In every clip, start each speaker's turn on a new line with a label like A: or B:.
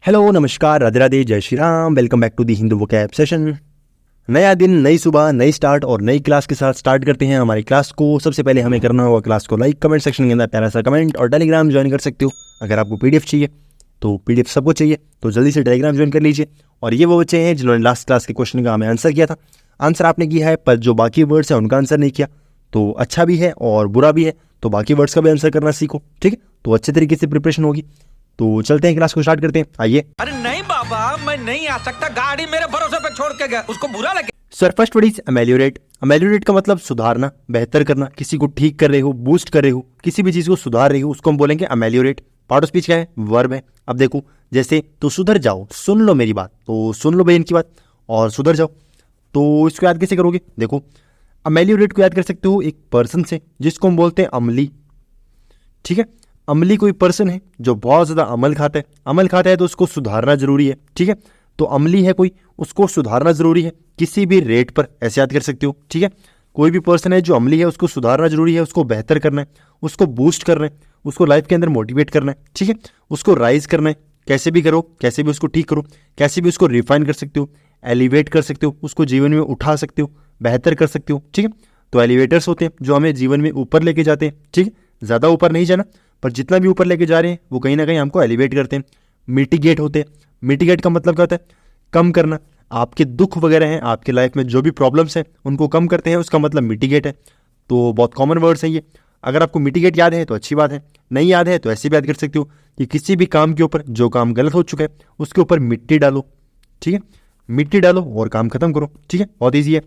A: Hello, नमस्कार, राधे राधे, जय Shri Ram. Welcome back to the Hindu vocab session. नया दिन, नई सुबह, नई स्टार्ट और नई क्लास के साथ स्टार्ट करते हैं हमारी क्लास को। सबसे पहले हमें करना होगा क्लास को लाइक, कमेंट सेक्शन के अंदर प्यारा सा कमेंट, और टेलीग्राम ज्वाइन कर सकते हो। अगर आपको पीडीएफ चाहिए तो पीडीएफ सबको चाहिए, तो जल्दी से टेलीग्राम ज्वाइन कर लीजिए। और ये वो बच्चे हैं जिन्होंने लास्ट क्लास के क्वेश्चन का हमें आंसर किया था। आंसर आपने किया है, पर जो बाकी वर्ड्स हैं उनका आंसर नहीं किया, तो अच्छा भी है और बुरा भी है, तो बाकी वर्ड्स का भी आंसर करना सीखो, ठीक है। तो अच्छे तरीके से प्रिपरेशन होगी। तो चलते हैं, क्लास को स्टार्ट करते हैं, आइए।
B: अरे नहीं बाबा, मैं नहीं आ सकता, गाड़ी मेरे भरोसे पे छोड़ के गया, उसको बुरा लगे।
A: Sir, first word is ameliorate. Ameliorate का मतलब सुधारना, बेहतर करना, किसी को ठीक कर रहे हो, बूस्ट कर रहे हो, किसी भी चीज को सुधार रहे हो, उसको हम बोलेंगे अमेलियोरेट। पार्ट ऑफ स्पीच क्या है? वर्ब है। अब देखो, जैसे तो सुधर जाओ, सुन लो मेरी बात, तो सुन लो भाई इनकी बात और सुधर जाओ। तो इसको याद कैसे करोगे? देखो, अमेलियोरेट को याद कर सकते हो एक पर्सन से जिसको हम बोलते हैं अमली, ठीक है। अमली कोई पर्सन है जो बहुत ज़्यादा अमल खाता है। अमल खाता है तो उसको सुधारना जरूरी है, ठीक है। तो अमली है कोई, उसको सुधारना जरूरी है किसी भी रेट पर, ऐसे याद कर सकते हो, ठीक है। कोई भी पर्सन है जो अमली है, उसको सुधारना जरूरी है, उसको बेहतर करना है, उसको बूस्ट करना है, उसको लाइफ के अंदर मोटिवेट करना है, ठीक है। उसको राइज करना है, कैसे भी करो, कैसे भी उसको ठीक करो, कैसे भी उसको रिफाइन कर सकते हो, एलिवेट कर सकते हो, उसको जीवन में उठा सकते हो, बेहतर कर सकते हो, ठीक है। तो एलिवेटर्स होते हैं जो हमें जीवन में ऊपर लेके जाते हैं, ठीक है। ज़्यादा ऊपर नहीं जाना, पर जितना भी ऊपर लेके जा रहे हैं वो कहीं ना कहीं हमको एलिवेट करते हैं। मिटिगेट होते हैं। मिटिगेट का मतलब क्या होता है? कम करना। आपके दुख वगैरह हैं, आपके लाइफ में जो भी प्रॉब्लम्स हैं उनको कम करते हैं, उसका मतलब मिटिगेट है। तो बहुत कॉमन वर्ड्स हैं ये। अगर आपको मिटिगेट याद है तो अच्छी बात है, नहीं याद है तो ऐसे भी याद कर सकते हो कि किसी भी काम के ऊपर, जो काम गलत हो चुका है उसके ऊपर मिट्टी डालो, ठीक है। मिट्टी डालो और काम खत्म करो, ठीक है। बहुत ईजी है।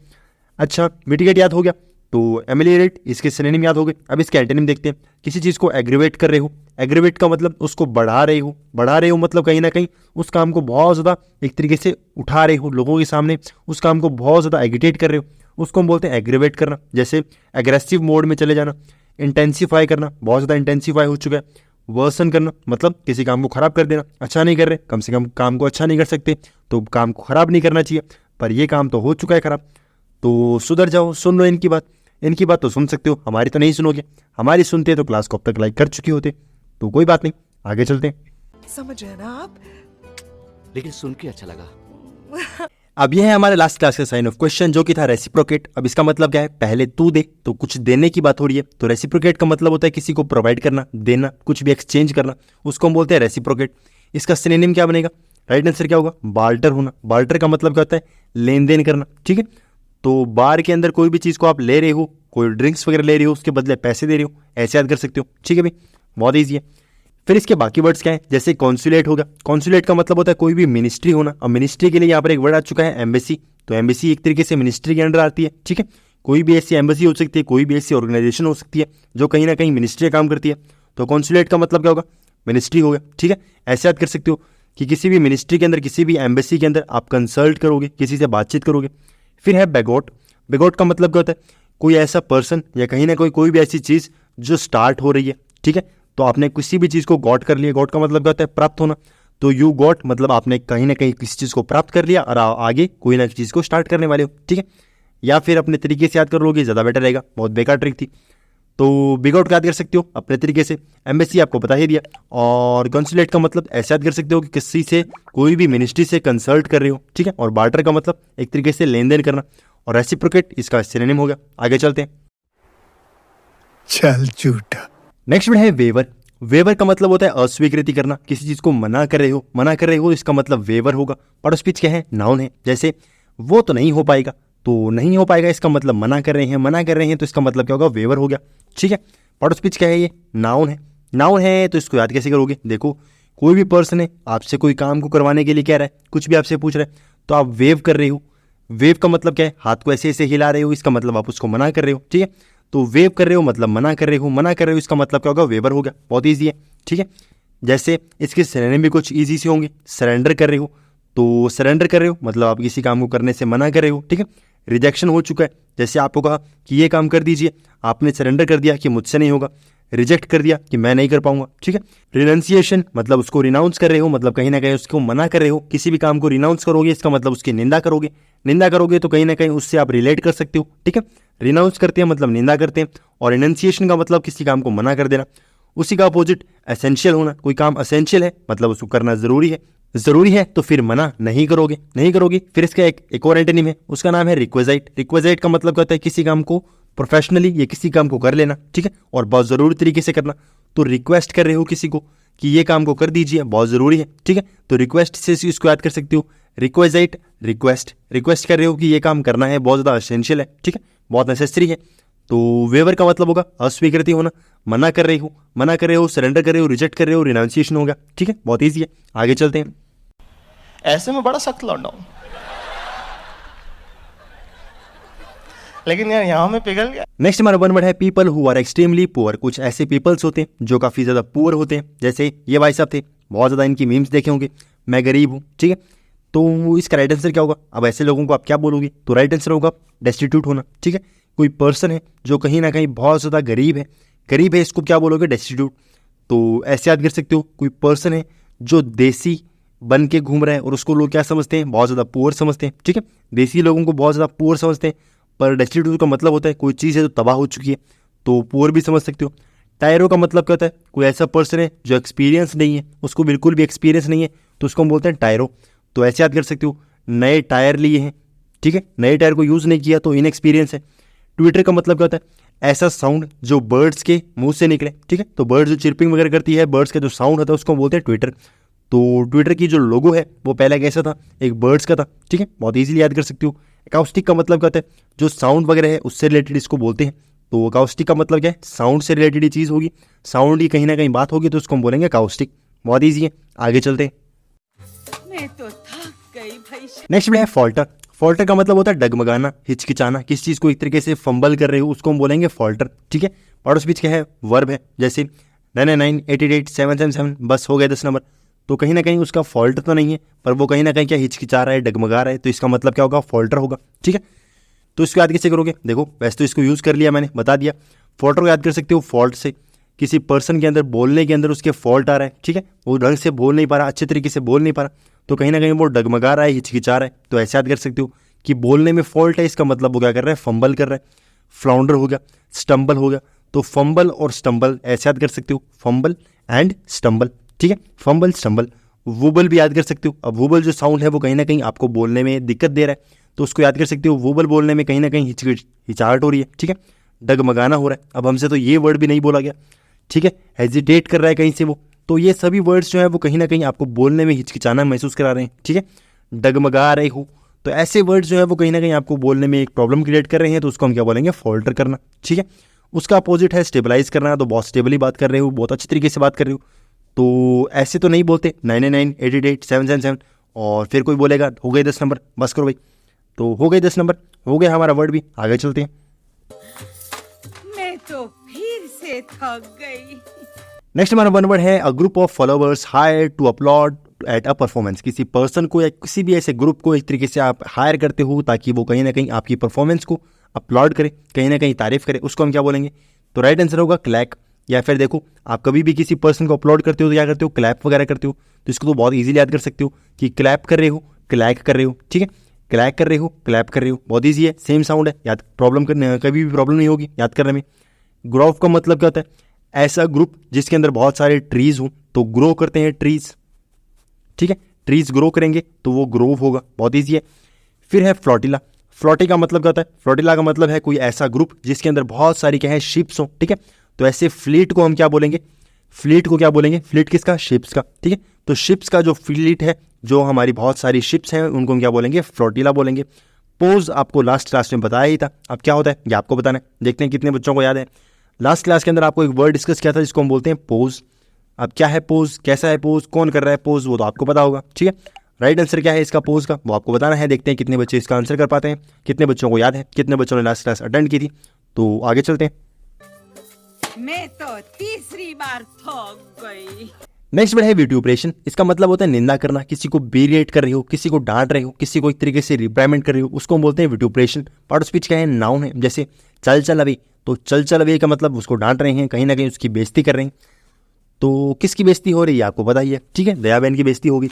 A: अच्छा, मिटिगेट याद हो गया तो एमेलियोरेट, इसके सिनोनिम याद हो गए। अब इसके एंटोनिम देखते हैं। किसी चीज़ को एग्रीवेट कर रहे हो। एग्रीवेट का मतलब उसको बढ़ा रहे हो। बढ़ा रहे हो मतलब कहीं ना कहीं उस काम को बहुत ज़्यादा एक तरीके से उठा रहे हो लोगों के सामने, उस काम को बहुत ज़्यादा एगिटेट कर रहे हो, उसको हम बोलते हैं एग्रीवेट करना। जैसे एग्रेसिव मोड में चले जाना। इंटेंसीफाई करना, बहुत ज़्यादा इंटेंसीफाई हो चुका है। वर्सन करना मतलब किसी काम को ख़राब कर देना, अच्छा नहीं कर रहे, कम से कम काम को अच्छा नहीं कर सकते तो काम को ख़राब नहीं करना चाहिए, पर ये काम तो हो चुका है ख़राब, तो सुधर जाओ, सुन लो इनकी बात। इनकी बात तो सुन सकते हो, हमारी तो नहीं सुनोगे। हमारी सुनते तो क्लास को अब तक लाइक कर चुके होते, तो कोई बात नहीं, आगे चलते हैं।
C: समझ रहे ना आप?
B: लेकिन सुन के अच्छा लगा।
A: अब यह है हमारे लास्ट क्लास का साइन ऑफ क्वेश्चन, जो कि था रेसिप्रोकेट। अब इसका मतलब क्या है? पहले तू दे, तो कुछ देने की बात हो रही है, तो रेसिप्रोकेट का मतलब होता है किसी को प्रोवाइड करना, देना, कुछ भी एक्सचेंज करना, उसको हम बोलते हैं रेसिप्रोकेट। इसका सिनोनिम क्या बनेगा? राइट आंसर क्या होगा? बार्टर होना। बार्टर का मतलब क्या होता है? लेन देन करना, ठीक है। तो बार के अंदर कोई भी चीज़ को आप ले रहे हो, कोई ड्रिंक्स वगैरह ले रहे हो, उसके बदले पैसे दे रहे हो, ऐसे याद कर सकते हो, ठीक है भाई, बहुत ईजी है। फिर इसके बाकी वर्ड्स क्या है? जैसे कॉन्सुलेट होगा। कॉन्सुलेट का मतलब होता है कोई भी मिनिस्ट्री होना। अब मिनिस्ट्री के लिए यहाँ पर एक वर्ड आ चुका है एम्बेसी, तो एम्बेसी एक तरीके से मिनिस्ट्री के अंडर आती है, ठीक है। कोई भी ऐसी एम्बेसी हो सकती है, कोई भी ऐसी ऑर्गेनाइजेशन हो सकती है जो कहीं ना कहीं मिनिस्ट्री का काम करती है, तो कॉन्सुलेट का मतलब क्या होगा? मिनिस्ट्री हो गया, ठीक है। ऐसे याद कर सकते हो कि किसी भी मिनिस्ट्री के अंदर, किसी भी एम्बेसी के अंदर आप कंसल्ट करोगे, किसी से बातचीत करोगे। फिर है बेगोट। बेगोट का मतलब क्या होता है? कोई ऐसा पर्सन या कहीं ना कोई भी ऐसी चीज़ जो स्टार्ट हो रही है, ठीक है। तो आपने किसी भी चीज़ को गॉट कर लिया। गॉट का मतलब क्या होता है? प्राप्त होना। तो यू गॉट मतलब आपने कहीं ना कहीं किसी चीज़ को प्राप्त कर लिया और आगे कोई ना चीज़ को स्टार्ट करने वाले हो, ठीक है। या फिर अपने तरीके से याद कर लोगे, ज़्यादा बेटर रहेगा, बहुत बेकार ट्रिक थी। तो बिगआउट का याद कर सकते हो अपने तरीके से। एम्बेसी आपको बता ही दिया। और कंसुलेट का मतलब ऐसे याद कर सकते हो कि किसी से, कोई भी मिनिस्ट्री से कंसल्ट कर रहे हो, ठीक है। और बार्टर का मतलब एक तरीके से लेन देन करना। और रेसिप्रोकेट इसका सिनोनिम हो गया। आगे चलते हैं।
C: चल झूठा।
A: नेक्स्ट वर्ड है वेवर। वेवर का मतलब होता है अस्वीकृति करना, किसी चीज़ को मना कर रहे हो। मना कर रहे हो, इसका मतलब वेवर होगा। पार्ट ऑफ स्पीच क्या है? नाउन है। जैसे वो तो नहीं हो पाएगा, तो नहीं हो पाएगा इसका मतलब मना कर रहे हैं। मना कर रहे हैं तो इसका मतलब क्या होगा? वेवर हो गया, ठीक है। पार्ट ऑफ स्पीच क्या है? ये नाउन है। नाउन है तो इसको याद कैसे करोगे? देखो, कोई भी पर्सन है, आपसे कोई काम को करवाने के लिए कह रहा है, कुछ भी आपसे पूछ रहा है, तो आप वेव कर रहे हो। वेव का मतलब क्या है? हाथ को ऐसे ऐसे हिला रहे हो, इसका मतलब आप उसको मना कर रहे हो, ठीक है। तो वेव कर रहे हो मतलब मना कर रहे हो। मना कर रहे हो इसका मतलब क्या होगा? वेवर हो गया। बहुत ईजी है, ठीक है। जैसे इसके सिनोनिम भी कुछ ईजी से होंगे। सरेंडर कर रहे हो, तो सरेंडर कर रहे हो मतलब आप किसी काम को करने से मना कर रहे हो, ठीक है। रिजेक्शन हो चुका है, जैसे आपको कहा कि ये काम कर दीजिए, आपने सरेंडर कर दिया कि मुझसे नहीं होगा, रिजेक्ट कर दिया कि मैं नहीं कर पाऊंगा, ठीक है। रिनाउंसिएशन मतलब उसको रिनाउंस कर रहे हो, मतलब कहीं ना कहीं उसको मना कर रहे हो। किसी भी काम को रिनाउंस करोगे इसका मतलब उसकी निंदा करोगे। निंदा करोगे तो कहीं ना कहीं उससे आप रिलेट कर सकते हो, ठीक है। रिनाउंस करते हैं मतलब निंदा करते हैं, और रिनाउंसिएशन का मतलब किसी काम को मना कर देना। उसी का अपोजिट एसेंशियल होना, कोई काम एसेंशियल है मतलब उसको करना ज़रूरी है, जरूरी है तो फिर मना नहीं करोगे, नहीं करोगे। फिर इसका एक और एंटोनिम है, उसका नाम है रिक्वेजाइट। रिक्वेजाइट का मतलब क्या होता है, किसी काम को प्रोफेशनली या किसी काम को कर लेना, ठीक है, और बहुत ज़रूरी तरीके से करना। तो रिक्वेस्ट कर रहे हो किसी को कि ये काम को कर दीजिए, बहुत ज़रूरी है, ठीक है, तो रिक्वेस्ट से इसको याद कर सकते हो। रिक्वेजाइट रिक्वेस्ट, रिक्वेस्ट कर रहे हो कि ये काम करना है, बहुत ज़्यादा एसेंशियल है, ठीक है, बहुत नेसेसरी है। तो वेवर का मतलब होगा अस्वीकृति होना, मना कर रहे हो, मना कर रहे हो, सरेंडर कर रहे हो, रिजेक्ट कर रहे हो, रिनाउंसिएशन होगा, ठीक है, बहुत ईजी है। आगे चलते हैं।
D: ऐसे में बड़ा सख्त लौंडा हूं, लेकिन यार यहाँ में पिघल गया।
A: नेक्स्ट हमारा वन वर्ड है people who are extremely poor. कुछ ऐसे पीपल्स होते हैं जो काफ़ी ज़्यादा पुअर होते हैं, जैसे ये भाई साहब थे, बहुत ज़्यादा इनकी मीम्स देखे होंगे, मैं गरीब हूँ, ठीक है, तो इसका राइट आंसर क्या होगा? अब ऐसे लोगों को आप क्या बोलोगे? तो राइट आंसर होगा डेस्टिट्यूट होना, ठीक है। कोई पर्सन है जो कहीं ना कहीं बहुत ज़्यादा गरीब है, गरीब है, इसको क्या बोलोगे? डेस्टिट्यूट। तो ऐसे याद कर सकते हो, कोई पर्सन है जो देसी बन के घूम रहा है और उसको लोग क्या समझते हैं? बहुत ज़्यादा पुअर समझते हैं, ठीक है, देसी लोगों को बहुत ज़्यादा पुअर समझते हैं। पर डेस्टिट्यूट का मतलब होता है कोई चीज़ है जो तबाह हो चुकी है, तो पुअर भी समझ सकते हो। टायरो का मतलब क्या होता है? कोई ऐसा पर्सन है जो एक्सपीरियंस नहीं है, उसको बिल्कुल भी एक्सपीरियंस नहीं है, तो उसको हम बोलते हैं टायरो। तो ऐसे याद कर सकते हो, नए टायर लिए हैं, ठीक है, नए टायर को यूज़ नहीं किया तो इनएक्सपीरियंस है। ट्विटर का मतलब क्या होता है? ऐसा साउंड जो बर्ड्स के मुंह से निकले, ठीक है, तो बर्ड्स जो चिरपिंग वगैरह करती है, बर्ड्स का जो साउंड होता है उसको हम बोलते हैं ट्विटर। तो ट्विटर की जो लोगो है वो पहले कैसा था? एक बर्ड्स का था, ठीक है, बहुत ईजिली याद कर सकते हो। अकाउस्टिक का मतलब क्या होता है? जो साउंड वगैरह है उससे रिलेटेड इसको बोलते हैं। तो अकाउस्टिक का मतलब क्या है? साउंड से रिलेटेड ही चीज़ होगी, साउंड की कहीं ना कहीं बात होगी तो उसको हम बोलेंगे अकाउस्टिक। बहुत ईजी है, आगे चलते हैं।
E: मैं तो थक गई भाई।
A: नेक्स्ट है फॉल्टर। फॉल्टर का मतलब होता है डगमगाना, हिचकिचाना, किस चीज़ को एक तरीके से फंबल कर रहे हो उसको हम बोलेंगे फॉल्टर, ठीक है। पार्ट ऑफ स्पीच क्या है? वर्ब है, जैसे 999 888 777, बस हो गया 10 नंबर। तो कहीं ना कहीं उसका फॉल्ट तो नहीं है, पर वो कहीं ना कहीं क्या हिचकिचा रहा है, डगमगा रहा है, तो इसका मतलब क्या होगा? फॉल्टर होगा, ठीक है। तो इसको याद कैसे करोगे? देखो, वैसे तो इसको यूज़ कर लिया मैंने, बता दिया। फॉल्टर को याद कर सकते हो फॉल्ट से, किसी पर्सन के अंदर बोलने के अंदर उसके फॉल्ट आ रहा है, ठीक है, वो ढंग से बोल नहीं पा रहा, अच्छे तरीके से बोल नहीं पा रहा, तो कहीं ना कहीं वो डगमगा रहा है, हिचकिचा रहा है। तो ऐसे याद कर सकते हो कि बोलने में फॉल्ट है, इसका मतलब वो क्या कर रहा है? फंबल कर रहा है। फ्लाउंडर हो गया, स्टम्बल हो गया, तो फंबल और स्टम्बल ऐसे याद कर सकते हो, फंबल एंड स्टम्बल, ठीक है, फंबल स्टम्बल। वूबल भी याद कर सकते हो। अब वूबल जो साउंड है वो कहीं ना कहीं आपको बोलने में दिक्कत दे रहा है, तो उसको याद कर सकते हो, वूबल बोलने में कहीं ना कहीं हिचाहट हो रही है, ठीक है, डगमगाना हो रहा है। अब हमसे तो ये वर्ड भी नहीं बोला गया, ठीक है, हेजिटेट कर रहा है कहीं से वो, तो ये सभी वर्ड्स जो है वो कहीं ना कहीं आपको बोलने में हिचकिचाना महसूस करा रहे हैं, ठीक है, डगमगा रहे हो, तो ऐसे वर्ड्स जो है वो कहीं ना कहीं आपको बोलने में एक प्रॉब्लम क्रिएट कर रहे हैं, तो उसको हम क्या बोलेंगे? फॉल्टर करना, ठीक है। उसका अपोजिट है स्टेबलाइज करना, तो बहुत स्टेबली बात कर रहे हो, बहुत अच्छी तरीके से बात कर रहे हो, तो ऐसे तो नहीं बोलते 999 888 777 और फिर कोई बोलेगा हो गए 10 नंबर, बस करो भाई। तो हो गए 10 नंबर, हो गया हमारा वर्ड भी, आगे चलते हैं।
E: मैं तो फिर से थक गई।
A: नेक्स्ट हमारा वन वर्ड है a group of followers hire to upload at a performance. किसी पर्सन को या किसी भी ऐसे ग्रुप को एक तरीके से आप हायर करते हो ताकि वो कहीं ना कहीं आपकी परफॉर्मेंस को अपलोड करे, कहीं ना कहीं तारीफ करे, उसको हम क्या बोलेंगे? तो राइट आंसर होगा क्लैक। या फिर देखो, आप कभी भी किसी पर्सन को अपलोड करते हो तो क्या करते हो? क्लैप वगैरह करते हो, तो इसको तो बहुत ईजिली याद कर सकते हो कि क्लैप कर रहे हो, क्लैक कर रहे हो, ठीक है, क्लैक कर रहे हो, क्लैप कर रहे हो, बहुत ईजी है, सेम साउंड है, याद प्रॉब्लम करने कभी भी प्रॉब्लम नहीं होगी याद करने में। ग्रोव का मतलब क्या होता है? ऐसा ग्रुप जिसके अंदर बहुत सारे ट्रीज हों, तो ग्रो करते हैं ट्रीज, ठीक है, ट्रीज ग्रो करेंगे तो वो ग्रोव होगा, बहुत ईजी है। फिर है फ्लोटिला। फ्लोटी का मतलब क्या होता है? फ्लोटिला का मतलब है कोई ऐसा ग्रुप जिसके अंदर बहुत सारी क्या है? शिप्स हो, ठीक है, तो ऐसे फ्लीट को हम क्या बोलेंगे? फ्लीट को क्या बोलेंगे? फ्लीट किसका? शिप्स का, ठीक है, तो शिप्स का जो फ्लीट है, जो हमारी बहुत सारी शिप्स हैं, उनको हम क्या बोलेंगे? फ्लोटिला बोलेंगे। पोज आपको लास्ट क्लास में बताया ही था, अब क्या होता है ये आपको बताना है, देखते हैं कितने बच्चों को याद है। लास्ट क्लास के अंदर आपको एक वर्ड डिस्कस किया था जिसको हम बोलते हैं पोज। अब क्या है पोज, कैसा है पोज, कौन कर रहा है पोज, वो तो आपको पता होगा, ठीक है। राइट आंसर क्या है इसका पोज का, वो आपको बताना है। देखते हैं कितने बच्चे इसका आंसर कर पाते हैं, कितने बच्चों को याद है, कितने बच्चों ने लास्ट क्लास अटेंड की थी। तो आगे चलते हैं।
E: मैं तो तीसरी बार थक गई।
A: नेक्स्ट वर्ड है विट्यूपरेशन। इसका मतलब होता है निंदा करना, किसी को बेरिएट कर रहे हो, किसी को डांट रहे हो, किसी को एक तरीके से रिप्राइमेंट कर रहे हो, उसको हम बोलते हैं विट्यूपरेशन। पार्ट ऑफ स्पीच क्या है? नाउन है। जैसे चल चल अभी, तो चल चल अभी का मतलब उसको डांट रहे हैं, कहीं ना कहीं उसकी बेइज्जती कर रहे हैं। तो किसकी बेइज्जती हो रही है आपको पता ही है, ठीक है, दया बहन की बेइज्जती होगी।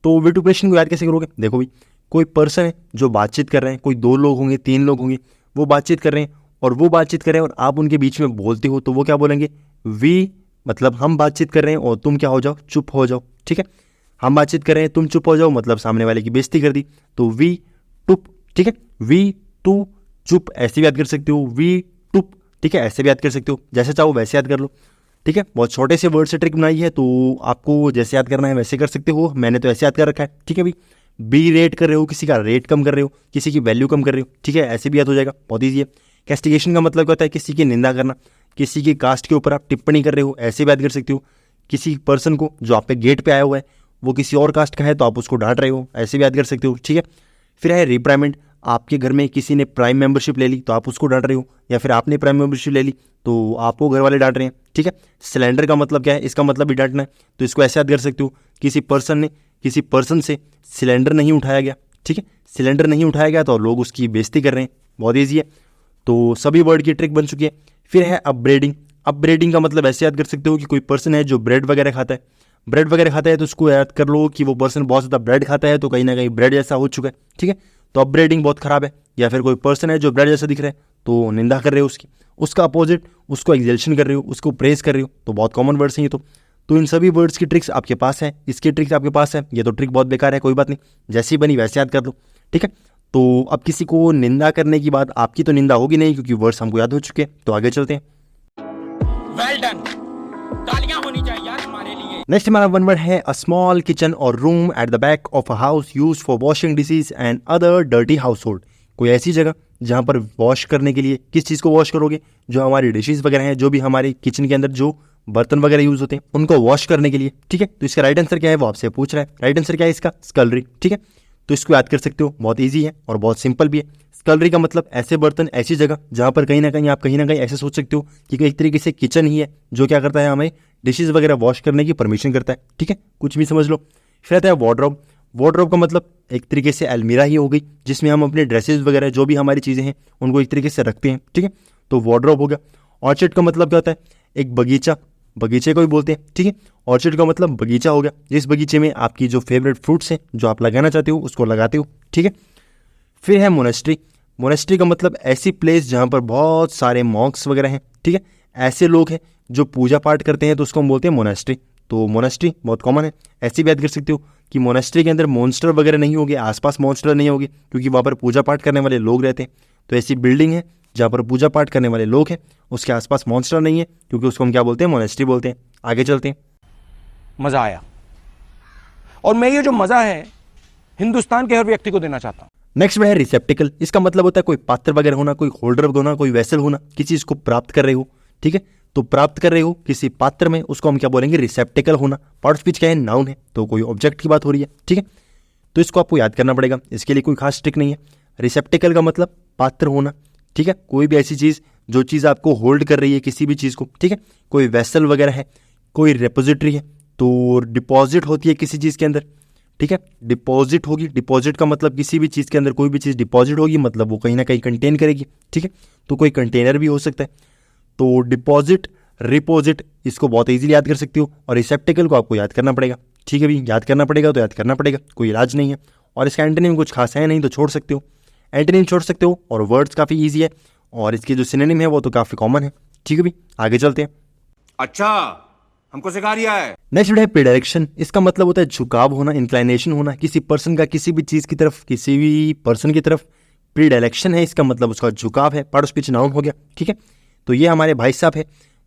A: तो विट्यूपरेशन को याद कैसे करोगे? देखो भाई, कोई पर्सन है जो बातचीत कर रहे हैं, कोई 2 लोग होंगे, 3 लोग होंगे, वो बातचीत कर रहे हैं और वो बातचीत कर रहे हैं और आप उनके बीच में बोलते हो, तो वो क्या बोलेंगे? वी मतलब हम बातचीत कर रहे हैं और तुम क्या हो जाओ? चुप हो जाओ, ठीक है। हम बातचीत कर रहे हैं, तुम चुप हो जाओ मतलब सामने वाले की बेइज्जती कर दी। तो वी टुप, ठीक है, वी टू चुप ऐसे भी याद कर सकते हो, वी टुप, ठीक है, ऐसे भी याद कर सकते हो, जैसे चाहो वैसे याद कर लो, ठीक है। बहुत छोटे से वर्ड से ट्रिक बनाई है, तो आपको जैसे याद करना है वैसे कर सकते हो। मैंने तो ऐसे याद कर रखा है, ठीक है भाई। बी रेट कर रहे हो, किसी का रेट कम कर रहे हो, किसी की वैल्यू कम कर रहे हो, ठीक है, ऐसे भी याद हो जाएगा, बहुत ईजी है। कैस्टिगेशन का मतलब क्या होता है, किसी की निंदा करना, किसी की कास्ट के ऊपर आप टिप्पणी कर रहे हो, ऐसे भी याद कर सकते हो। किसी पर्सन को जो आप पे गेट पे आया हुआ है वो किसी और कास्ट का है तो आप उसको डांट रहे हो, ऐसे भी याद कर सकते हो, ठीक है। फिर है रिप्राइमेंट, आपके घर में किसी ने प्राइम मेंबरशिप ले ली तो आप उसको डांट रहे हो, या फिर आपने प्राइम मेंबरशिप ले ली तो आपको घर वाले डांट रहे हैं, ठीक है। सिलेंडर का मतलब क्या है, इसका मतलब भी डांटना है, तो इसको ऐसे याद कर सकते हो, किसी पर्सन से सिलेंडर नहीं उठाया गया, ठीक है, सिलेंडर नहीं उठाया गया तो लोग उसकी बेइज्जती कर रहे हैं, बहुत ईजी है। तो सभी वर्ड की ट्रिक बन चुकी है। फिर है अपब्रेडिंग, अपब्रेडिंग का मतलब ऐसे याद कर सकते हो कि कोई पर्सन है जो ब्रेड वगैरह खाता है, ब्रेड वगैरह खाता है तो उसको याद कर लो कि वो पर्सन बहुत ज़्यादा ब्रेड खाता है तो कहीं ना कहीं ब्रेड जैसा हो चुका है, ठीक है। तो अपब्रेडिंग बहुत ख़राब है। या फिर कोई पर्सन है जो ब्रेड जैसा दिख रहा है तो निंदा कर रहे हो उसकी, उसका अपोजिट उसको एक्सल्शन कर रहे हो, उसको प्रेस कर रहे हो, तो बहुत कॉमन वर्ड्स हैं ये तो इन सभी वर्ड्स की ट्रिक्स आपके पास है, इसकी ट्रिक्स आपके पास है। ये तो ट्रिक बहुत बेकार है, कोई बात नहीं, जैसी बनी वैसे याद कर लो, ठीक है। तो अब किसी को निंदा करने की बात, आपकी तो निंदा होगी नहीं क्योंकि वर्ड्स हमको याद हो चुके हैं, तो आगे चलते हैं।
B: वेल डन, तालियां होनी चाहिए यार हमारे लिए।
A: नेक्स्ट हमारा वन वर्ड है अ स्मॉल किचन और room at the back of a house use for washing dishes and other dirty house hold. कोई ऐसी जगह जहाँ पर वॉश करने के लिए, किस चीज़ को वॉश करोगे, जो हमारी डिशेज वगैरह हैं, जो भी हमारे किचन के अंदर जो बर्तन वगैरह यूज होते हैं उनको वॉश करने के लिए, ठीक है। तो इसका राइट आंसर क्या है वो आपसे पूछ रहा है, राइट आंसर क्या है इसका, स्कलरी, ठीक है। तो इसको याद कर सकते हो, बहुत ईजी है और बहुत सिंपल भी है। स्कलरी का मतलब ऐसे बर्तन, ऐसी जगह जहाँ पर कहीं ना कहीं ऐसे सोच सकते हो कि एक तरीके से किचन ही है जो क्या करता है, हमें डिशेज वगैरह वॉश करने की परमिशन करता है, ठीक है, कुछ भी समझ लो। फिर आता है वार्डरोब, वार्डरोब का मतलब एक तरीके से अलमीरा ही हो गई जिसमें हम अपने ड्रेसेस वगैरह जो भी हमारी चीज़ें हैं उनको एक तरीके से रखते हैं, ठीक है, तो वार्डरोब हो गया। ऑर्चिड का मतलब क्या होता है, एक बगीचा, बगीचे को भी बोलते हैं, ठीक है। ऑर्चिड का मतलब बगीचा हो गया, जिस बगीचे में आपकी जो फेवरेट फ्रूट्स हैं जो आप लगाना चाहते हो उसको लगाते हो, ठीक है। फिर है मोनेस्ट्री, मोनेस्ट्री का मतलब ऐसी प्लेस जहाँ पर बहुत सारे मॉन्क्स वगैरह हैं, ठीक है, ऐसे लोग हैं जो पूजा पाठ करते हैं तो उसको हम बोलते हैं मोनेस्ट्री। तो मोनेस्ट्री बहुत कॉमन है, ऐसी भी याद कर सकते हो कि मोनेस्ट्री के अंदर मॉन्स्टर वगैरह नहीं होंगे, आसपास मॉन्स्टर नहीं होंगे क्योंकि वहाँ पर पूजा पाठ करने वाले लोग रहते हैं। तो ऐसी बिल्डिंग है जहाँ पर पूजा पाठ करने वाले लोग हैं, उसके आसपास मॉन्स्टर नहीं है क्योंकि उसको हम क्या बोलते हैं, मोनेस्ट्री बोलते हैं। आगे चलते हैं।
F: मजा आया और मैं ये जो मजा है हिंदुस्तान के हर व्यक्ति को देना चाहता हूं।
A: नेक्स्ट है रिसेप्टिकल, इसका मतलब होता है कोई पात्र वगैरह होना, कोई होल्डर होना, कोई वेसल होना, किसी चीज़ को प्राप्त कर रहे हो, ठीक है। तो प्राप्त कर रहे हो किसी पात्र में, उसको हम क्या बोलेंगे, रिसेप्टिकल होना। पार्ट ऑफ स्पीच क्या है, नाउन है, तो कोई ऑब्जेक्ट की बात हो रही है, ठीक है। तो इसको आपको याद करना पड़ेगा, इसके लिए कोई खास ट्रिक नहीं है। रिसेप्टिकल का मतलब पात्र होना, ठीक है, कोई भी ऐसी चीज़ जो चीज़ आपको होल्ड कर रही है किसी भी चीज़ को, ठीक है। कोई वेसल वगैरह है, कोई रेपोजिटरी है, तो डिपॉजिट होती है किसी चीज़ के अंदर, ठीक है, डिपॉजिट होगी। डिपॉजिट का मतलब किसी भी चीज़ के अंदर कोई भी चीज़ डिपॉजिट होगी मतलब वो कहीं ना कहीं कंटेन करेगी, ठीक है। तो कोई कंटेनर भी हो सकता है। तो डिपॉजिट, रिपोजिट, इसको बहुत इजीली याद कर सकते हो। और रिसेप्टिकल को आपको याद करना पड़ेगा, ठीक है भाई, याद करना पड़ेगा तो याद करना पड़ेगा, कोई इलाज नहीं है। और इसका एंटोनिम कुछ खास है नहीं तो छोड़ सकते हो, एंटोनिम छोड़ सकते हो। और वर्ड्स काफ़ी ईजी है और इसके जो सिनोनिम है वो तो काफ़ी कॉमन है, ठीक है भाई। आगे चलते हैं।
G: अच्छा, हमको सिखा रिया है।
A: नेक्स्ट है प्रीडायरेक्शन, इसका मतलब होता है झुकाव होना, इंक्लाइनेशन होना किसी पर्सन का किसी भी चीज़ की तरफ, किसी भी पर्सन की तरफ। प्रीडायरेक्शन है इसका मतलब उसका झुकाव है, पार्ट ऑफ स्पीच नाउन हो गया, ठीक है। तो ये हमारे भाई साहब है,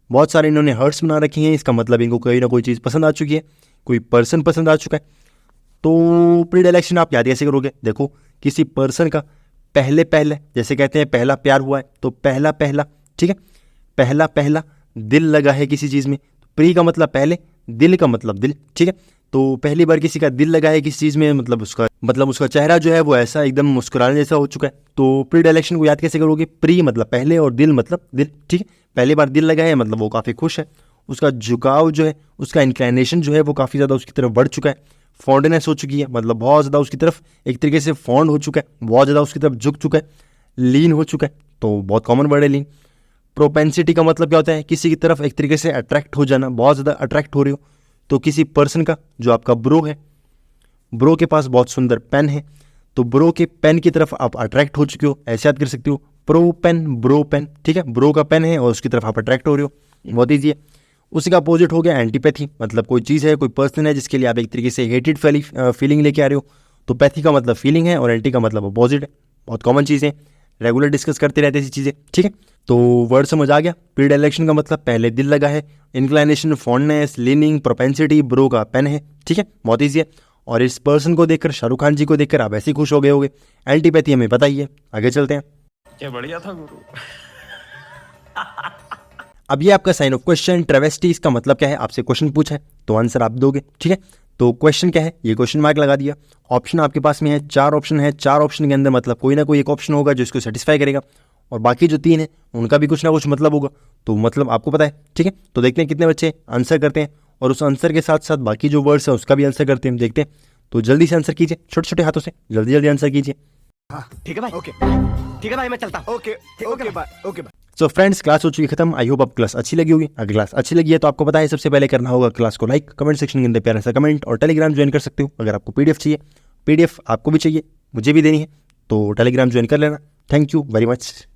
A: बहुत सारे इन्होंने हर्ट्स बना रखी हैं, इसका मतलब इनको कोई ना कोई चीज़ पसंद आ चुकी है, कोई पर्सन पसंद आ चुका है। तो प्रीडायरेक्शन आप याद कैसे करोगे, देखो किसी पर्सन का पहले पहले, जैसे कहते हैं पहला प्यार हुआ है तो पहला पहला, ठीक है, पहला पहला दिल लगा है किसी चीज़ में, प्री का मतलब पहले, दिल का मतलब दिल, ठीक है। तो पहली बार किसी का दिल लगा है किसी चीज़ में मतलब उसका चेहरा जो है वो ऐसा एकदम मुस्कुराने जैसा हो चुका है। तो प्री डायरेक्शन को याद कैसे करोगे, प्री मतलब पहले और दिल मतलब दिल, ठीक है। पहली बार दिल लगा है मतलब वो काफ़ी खुश है, उसका झुकाव जो है, उसका इंक्लाइनेशन जो है वो काफ़ी ज़्यादा उसकी तरफ बढ़ चुका है, फॉन्डनेस हो चुकी है मतलब बहुत ज़्यादा उसकी तरफ एक तरीके से फॉन्ड हो चुका है, बहुत ज़्यादा उसकी तरफ झुक चुका है, लीन हो चुका है। तो बहुत कॉमन वर्ड है लीन। प्रोपेंसिटी का मतलब क्या होता है, किसी की तरफ एक तरीके से अट्रैक्ट हो जाना, बहुत ज़्यादा अट्रैक्ट हो रहे हो। तो किसी पर्सन का जो आपका ब्रो है, ब्रो के पास बहुत सुंदर पेन है, तो ब्रो के पेन की तरफ आप अट्रैक्ट हो चुके हो, ऐसे याद कर सकते हो, प्रो पेन, ब्रो पेन, ठीक है। ब्रो का पेन है और उसकी तरफ आप अट्रैक्ट हो रहे हो, बहुत ईजी है। उसी का अपोजिट हो गया एंटीपैथी, मतलब कोई चीज़ है, कोई पर्सन है जिसके लिए आप एक तरीके से हेटेड फीलिंग लेके आ रहे हो। तो पैथी का मतलब फीलिंग है और एंटी का मतलब अपोजिट है। बहुत कॉमन चीज़ें, रेगुलर डिस्कस करते रहते ऐसी चीज़ें, ठीक है। तो वर्ड समझ आ गया। प्रीडायलेक्शन का मतलब पहले दिल लगा है, inclination fondness, leaning, propensity, bro का पेन है, ठीक है, बहुत ईजी है। और इस पर्सन को देखकर, शाहरुख खान जी को देखकर आप ऐसे ही खुश हो गए होगे। एंटीपैथी हमें पता ही है, आगे चलते हैं।
D: क्या बढ़िया था गुरु।
A: अब ये आपका साइन ऑफ क्वेश्चन ट्रेवेस्टी, इसका मतलब क्या है, आपसे क्वेश्चन पूछा है तो आंसर आप दोगे, ठीक है। तो क्वेश्चन क्या है, ये क्वेश्चन मार्क लगा दिया। ऑप्शन आपके पास में है, 4 ऑप्शन है, 4 ऑप्शन के अंदर मतलब कोई ना कोई एक ऑप्शन होगा जो इसको सेटिस्फाई करेगा, और बाकी जो 3 है उनका भी कुछ ना कुछ मतलब होगा। तो मतलब आपको पता है, ठीक है। तो देखते हैं कितने बच्चे आंसर करते हैं, और उस आंसर के साथ साथ बाकी जो वर्ड्स है उसका भी आंसर करते हैं, देखते हैं। तो जल्दी से आंसर कीजिए, छोटे छोटे हाथों से जल्दी जल्दी आंसर कीजिए।
H: ठीक है भाई, ओके ठीक है भाई, मैं चलता हूँ। Okay okay bye, okay bye.
A: So friends, class हो चुकी खत्म। आई होप आपको क्लास अच्छी लगी होगी। अगर क्लास अच्छी लगी है तो आपको पता है सबसे पहले करना होगा क्लास को लाइक, कमेंट सेक्शन के अंदर प्यारा सा कमेंट, और टेलीग्राम ज्वाइन कर सकते हो। अगर आपको पीडीएफ चाहिए, पीडीएफ आपको भी चाहिए, मुझे भी देनी है, तो टेलीग्राम ज्वाइन कर लेना। Thank you very much.